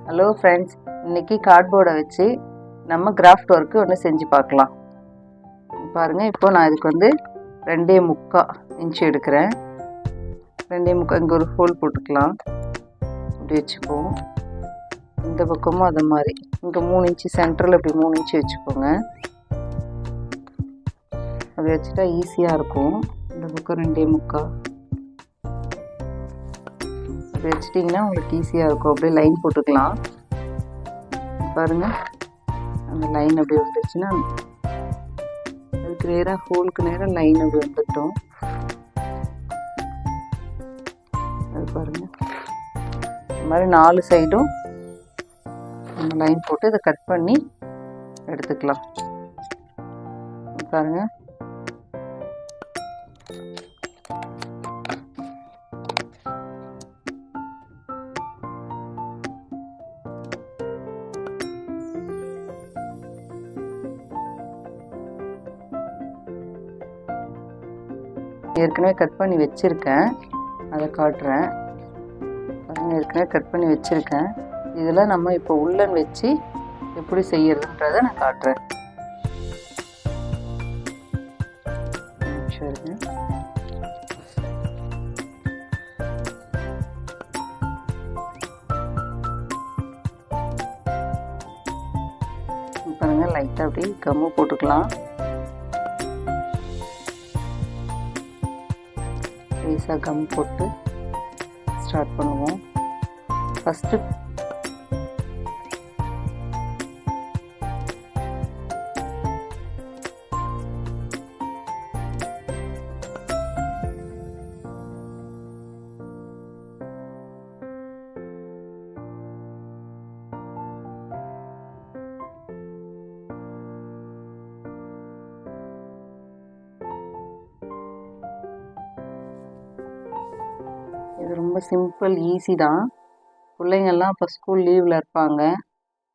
Hello friends, இன்னைக்கு கார்ட்போர்டை வச்சு நம்ம கிராஃப்ட் ஒர்க்கு ஒன்று செஞ்சு பார்க்கலாம். பாருங்கள், இப்போ நான் இதுக்கு 2.75 இன்ச்சு எடுக்கிறேன். 2.75 இங்கே ஒரு ஹோல் போட்டுக்கலாம். இப்படி வச்சுக்குவோம். இந்த பக்கமும் அது மாதிரி இங்கே 3 இன்ச்சு சென்டரில் இப்படி 3 இன்ச்சு வச்சுக்கோங்க. அப்படி வச்சுட்டா ஈஸியாக இருக்கும். இந்த பக்கம் 2.75 அப்படி வச்சிட்டிங்கன்னா உங்களுக்கு ஈஸியாக இருக்கும். அப்படியே லைன் போட்டுக்கலாம். பாருங்கள், அந்த லைன் அப்படி வந்துடுச்சுன்னா அதுக்கு நேராக ஹோலுக்கு நேராக லைன் அப்படி வந்துட்டோம். அது பாருங்கள், இந்த மாதிரி 4 சைடும் நம்ம லைன் போட்டு இதை கட் பண்ணி எடுத்துக்கலாம். பாருங்கள், ஏற்கனவே கட் பண்ணி வச்சுருக்கேன், அதை காட்டுறேன். ஏற்கனவே கட் பண்ணி வச்சுருக்கேன். இதில் நம்ம இப்போ உள்ளன் வச்சு எப்படி செய்யறதுன்றதை நான் காட்டுறேன். பாருங்கள், லைட்டாக அப்படி கம்மு போட்டுக்கலாம். லேசாக கம் போட்டு ஸ்டார்ட் பண்ணுவோம். ஃபஸ்ட்டு இது ரொம்ப சிம்பிள், ஈஸி தான். பிள்ளைங்கள்லாம் இப்போ ஸ்கூல் லீவில் இருப்பாங்க.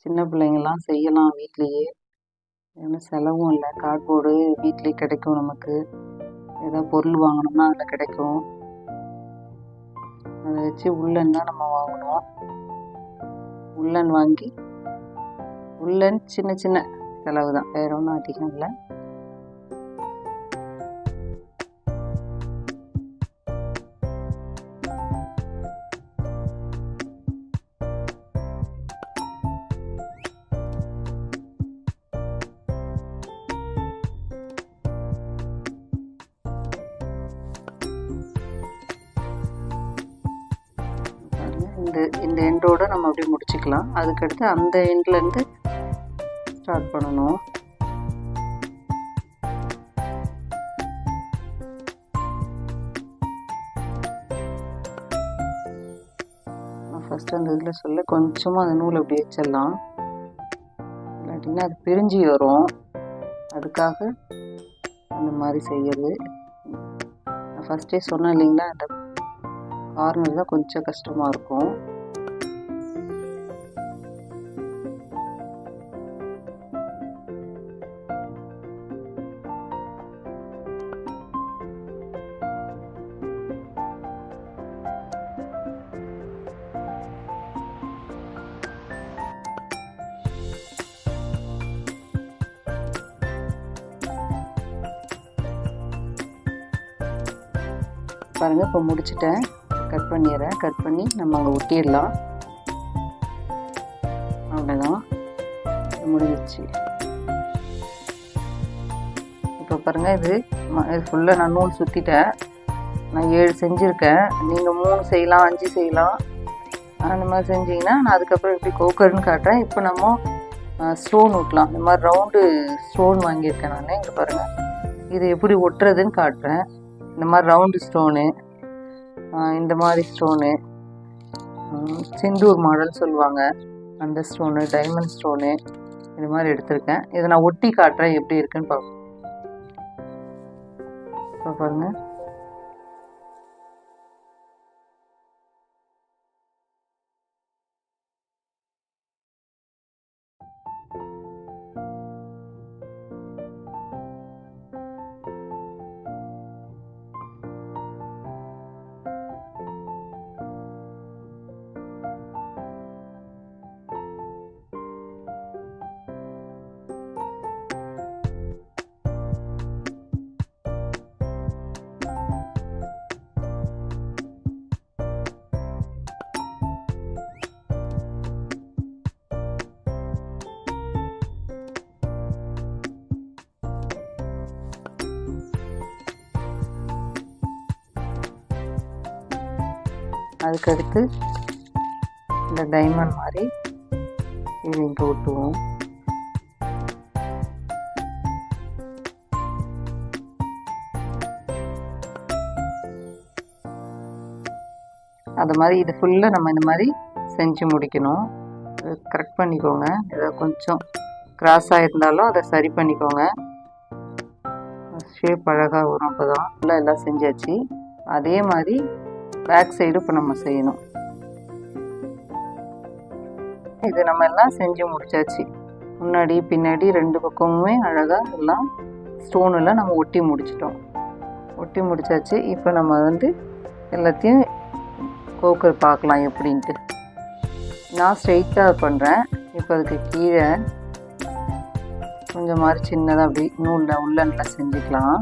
சின்ன பிள்ளைங்கள்லாம் செய்யலாம் வீட்லேயே. ஏன்னா செலவும் இல்லை. கார்ட்போர்டு வீட்லேயே கிடைக்கும். நமக்கு ஏதாவது பொருள் வாங்கணும்னா அதில் கிடைக்கும். அதை வச்சு உள்ளன் தான் நம்ம வாங்கணும். உள்ளன் வாங்கி உள்ளன் சின்ன சின்ன செலவு தான், வேற ஒன்றும் அதிகம் இல்லை. இந்த எண்டோடு நம்ம அப்படியே முடிச்சுக்கலாம். அதுக்கடுத்து அந்த எண்ட்லேருந்து ஸ்டார்ட் பண்ணணும். நான் ஃபஸ்ட்டு அந்த இதில் சொல்ல கொஞ்சமாக அந்த நூல் அப்படி வச்சிடலாம். இல்லாட்டிங்கன்னா அது பிரிஞ்சு வரும். அதுக்காக அந்த மாதிரி செய்யறது. நான் ஃபஸ்ட்டே சொன்னேன் இல்லைங்களா, அந்த கார்னர் தான் கொஞ்சம் கஷ்டமாக இருக்கும். பாருங்கள், இப்போ முடிச்சுட்டேன். கட் பண்ணிடுறேன். கட் பண்ணி நம்ம அங்கே ஒட்டிடலாம். அவ்வளோதான், முடிஞ்சிச்சு. இப்போ பாருங்கள், இது ஃபுல்லாக நான் நூல் சுற்றிட்டேன். நான் 7 செஞ்சுருக்கேன். நீங்கள் 3 செய்யலாம், 5 செய்யலாம். அந்த மாதிரி செஞ்சிங்கன்னா நான் அதுக்கப்புறம் எப்படி கோக்கர்னு காட்டுறேன். இப்போ நம்ம ஸ்டோன் ஒட்டலாம். இந்த மாதிரி ரவுண்டு ஸ்டோன் வாங்கியிருக்கேன் நான். இங்கே பாருங்கள், இது எப்படி ஒட்டுறதுன்னு காட்டுறேன். இந்த மாதிரி ரவுண்டு ஸ்டோனு, இந்த மாதிரி ஸ்டோனு, சிந்தூர் மாடல் சொல்லுவாங்க, அந்த ஸ்டோனு, டைமண்ட் ஸ்டோனு, இது மாதிரி எடுத்திருக்கேன். இதை நான் ஒட்டி காட்டுறேன் எப்படி இருக்குன்னு பார்ப்போம். இப்போ பாருங்கள், அதுக்கடுத்து இந்த டைமண்ட் மாதிரி இது இங்கே ஒட்டுவோம். அது மாதிரி இது ஃபுல்லாக நம்ம இந்த மாதிரி செஞ்சு முடிக்கணும். கரெக்ட் பண்ணிக்கோங்க. ஏதோ கொஞ்சம் கிராஸாக இருந்தாலும் அதை சரி பண்ணிக்கோங்க. ஷேப் அழகாக வரும். அப்போ தான் ஃபுல்லாக எல்லாம் செஞ்சாச்சு. அதே மாதிரி பேக் சைடு இப்போ நம்ம செய்யணும். இது நம்ம எல்லாம் செஞ்சு முடிச்சாச்சு. முன்னாடி பின்னாடி 2 பக்கமுமே அழகாக எல்லாம் ஸ்டோனில் நம்ம ஒட்டி முடிச்சிட்டோம். ஒட்டி முடிச்சாச்சு. இப்போ நம்ம எல்லாத்தையும் கோக்கர் பார்க்கலாம் எப்படின்ட்டு. நான் ஸ்ட்ரெயிட்டாக பண்ணுறேன். இப்போ அதுக்கு கீழே கொஞ்சம் மாதிரி சின்னதாக அப்படி நூலில் உள்ளன்ல செஞ்சுக்கலாம்.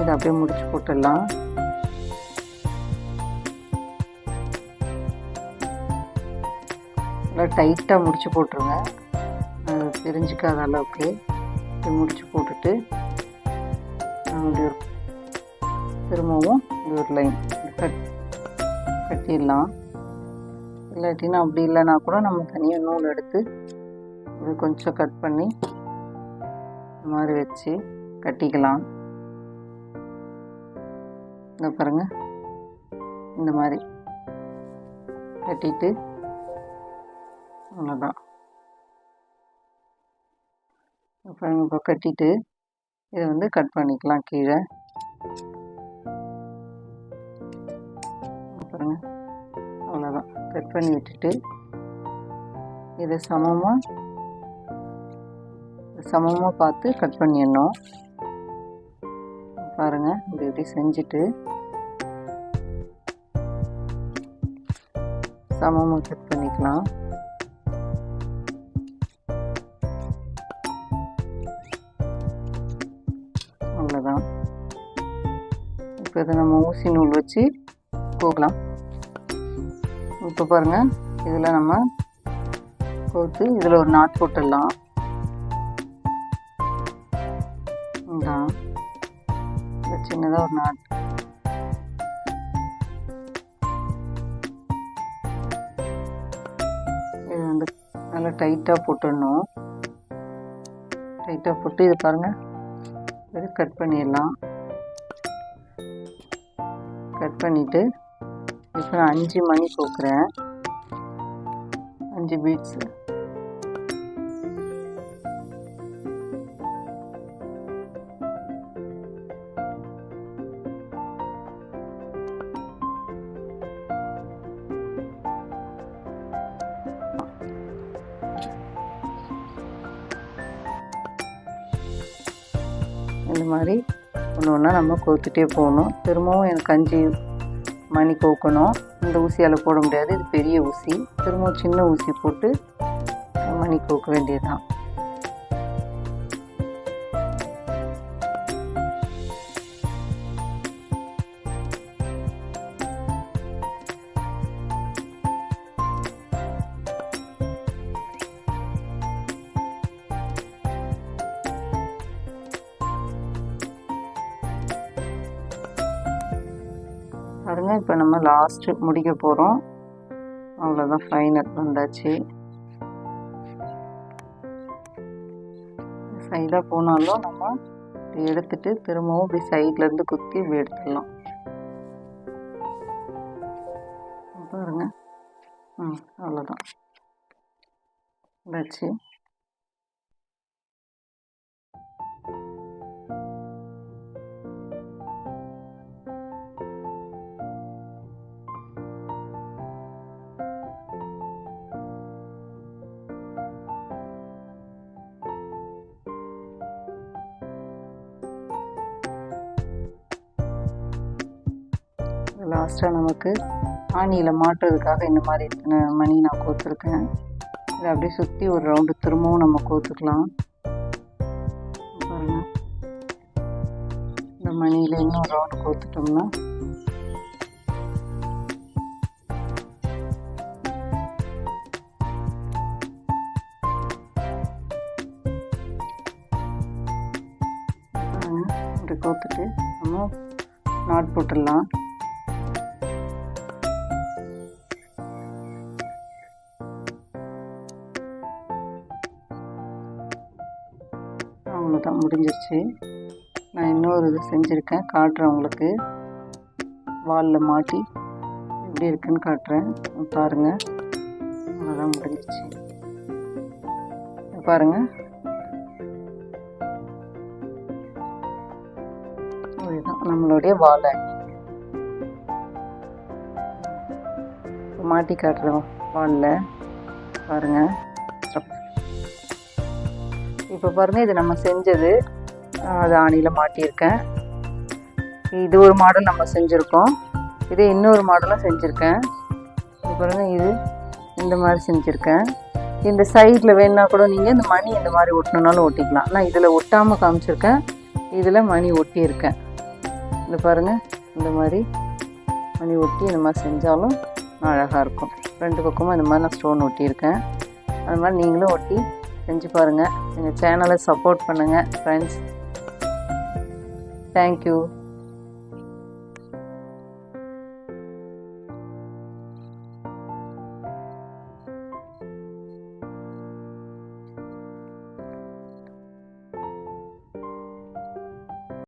இதை அப்படியே முடிச்சு போட்டுடலாம். நல்லா டைட்டாக முடிச்சு போட்டுருங்க. தெரிஞ்சிக்காத அளவுக்கு இப்படி முடிச்சு போட்டுட்டு திரும்பவும் ஒரு லைன் கட்டிடலாம். இல்லாட்டினா அப்படி இல்லைன்னா கூட நம்ம தனியாக நூல் எடுத்து இது கொஞ்சம் கட் பண்ணி இந்த மாதிரி வச்சு கட்டிக்கலாம். இந்த பாருங்க, இந்த மாதிரி கட்டிட்டு அவ்வளோதான். பாருங்க, இப்போ கட்டிட்டு இதை கட் பண்ணிக்கலாம். கீழே பாருங்க, அவ்வளோதான். கட் பண்ணி விட்டுட்டு இதை சமமாக பார்த்து கட் பண்ணிடணும். பாருங்க, இப்படி செஞ்சுட்டு சமமாக கட் பண்ணிக்கலாம். அவ்வளோதான். இப்போ இதை நம்ம ஊசி நூல் வச்சு கோக்கலாம். இப்போ பாருங்கள், இதில் நம்ம கோர்த்து இதில் ஒரு நாட் போட்டுடலாம். சின்னதாக ஒரு நாட். இது நல்லா டைட்டாக போட்டுடணும். டைட்டாக போட்டு இது பாருங்கள், இது கட் பண்ணிடலாம். கட் பண்ணிவிட்டு இப்போ நான் 5 மணி கோக்குறேன். 5 பீட்ஸு. இந்த மாதிரி ஒன்று ஒன்றா நம்ம கோர்த்துட்டே போகணும். திரும்பவும் எனக்கு 5 மணி கோக்கணும். இந்த ஊசியால் போட முடியாது, இது பெரிய ஊசி. திரும்பவும் சின்ன ஊசி போட்டு மணி கோக்க வேண்டியதுதான். பாருங்க, இப்போ நம்ம லாஸ்ட்டு முடிக்க போகிறோம். அவ்வளோதான், ஃபைனல் வந்தாச்சு. சைடாக போனாலும் நம்ம எடுத்துட்டு திரும்பவும் இப்படி சைட்லேருந்து குத்தி இப்படி எடுத்துடலாம். பாருங்க, அவ்வளோதான் வந்தாச்சு. லாஸ்ட்டாக நமக்கு ஆணியில் மாட்டுறதுக்காக இந்த மாதிரி மணி நான் கோத்துருக்கேன். இதை அப்படியே சுற்றி ஒரு ரவுண்டு திரும்பவும் நம்ம கோத்துக்கலாம். பாருங்கள், இந்த மணியில் இன்னும் ரவுண்டு கோத்துட்டோம்னா இப்படி கோத்துட்டு நம்ம நாட் போட்டுடலாம். அவ்வளோதான், முடிஞ்சிருச்சு. நான் இன்னொரு இது செஞ்சுருக்கேன், காட்டுறேன் உங்களுக்கு. வாலில் மாட்டி எப்படி இருக்குன்னு காட்டுறேன், பாருங்கள். அவ்வளோதான், முடிஞ்சிருச்சு. பாருங்கள், இதுதான் நம்மளுடைய வாழை. மாட்டி காட்டுறோம் வாலில், பாருங்கள். இப்போ பாருங்கள், இது நம்ம செஞ்சது, அது ஆணியில் மாட்டியிருக்கேன். இது ஒரு மாடல் நம்ம செஞ்சுருக்கோம். இதே இன்னொரு மாடலும் செஞ்சுருக்கேன். இது பாருங்கள், இது இந்த மாதிரி செஞ்சுருக்கேன். இந்த சைடில் வேணுன்னா கூட நீங்கள் இந்த மணி இந்த மாதிரி ஒட்டணுன்னாலும் ஒட்டிக்கலாம். நான் இதில் ஒட்டாமல் காமிச்சிருக்கேன், இதில் மணி ஒட்டியிருக்கேன். இந்த பாருங்கள், இந்த மாதிரி மணி ஒட்டி இந்த மாதிரி செஞ்சாலும் அழகாக இருக்கும். 2 பக்கமும் இந்த மாதிரி நான் ஸ்டோன் ஒட்டியிருக்கேன். அது மாதிரி நீங்களும் ஒட்டி செஞ்சு பாருங்கள். எங்கள் சேனலை சப்போர்ட் பண்ணுங்கள் ஃப்ரெண்ட்ஸ். தேங்க்யூ.